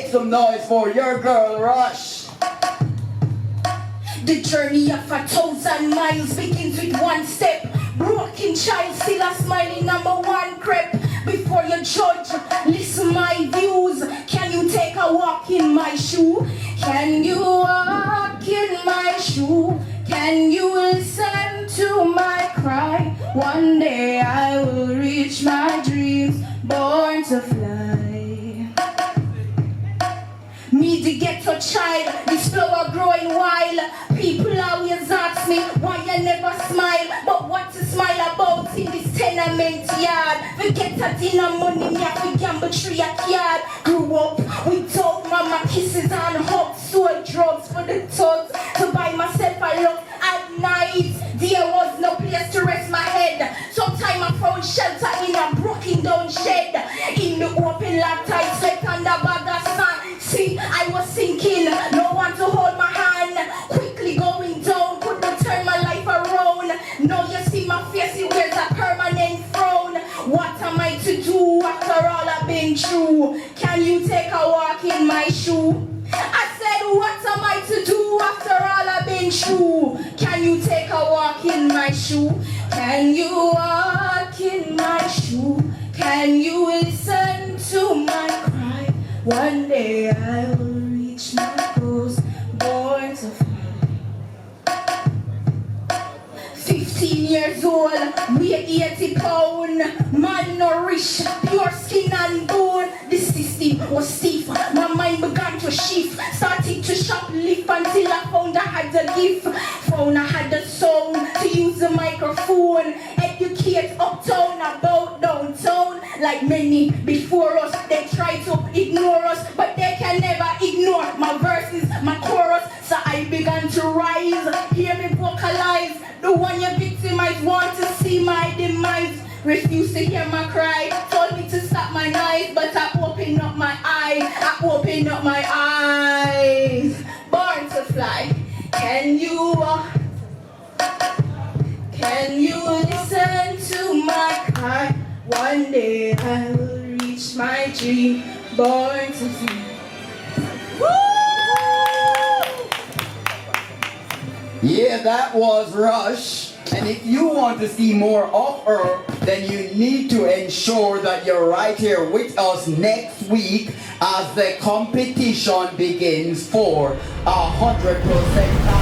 Make some noise for your girl, Rosh. The journey of 1,000 miles begins with one step. Broken child still a smiling #1 crep. Before you judge, listen my views. Can you take a walk in my shoe? Can you walk in my shoe? Can you listen to my cry? One day I will reach my dreams, born to fly. Me the ghetto child, this flower growing wild. People always ask me why I never smile. But what to smile about in this tenement yard? We get a dinner money, me have to gamble 3 yard. Grew up without mama kisses and hugs. Sold drugs for the thugs to buy myself a love at night. There was no place to rest my head. Sometime I found shelter in a broken down shed. In the open lot I slept under bag of sand. See, I was sinking, no one to hold my hand. Quickly going down, could not turn my life around. Now you see my face, it wears a permanent frown. What am I to do after all I've been through? Can you take a walk in my shoe? I said, what am I to do after all I've been through? Can you take a walk in my shoe? Can you walk in my shoe? Can you listen to my cry? One day I will reach my goals, born to fly. 15 years old, weigh 80 pounds, malnourished, pure skin and bone. The system was stiff, my mind began to shift. Started to shoplift until I found I had a gift. Found I had a song to use the microphone. Educate uptown about downtown. Like many before us, they try to ignore us, but they can never ignore my verses, my chorus. So I began to rise, hear me vocalize. The one you victimize want to see my demise. Refuse to hear my cry, told me to stop my noise, but I open up my eyes, I open up my eyes. Born to fly. Can you listen to my cry? One day I will reach my dream, born to fly. Yeah, that was Rosh. And if you want to see more of her, then you need to ensure that you're right here with us next week as the competition begins for 100%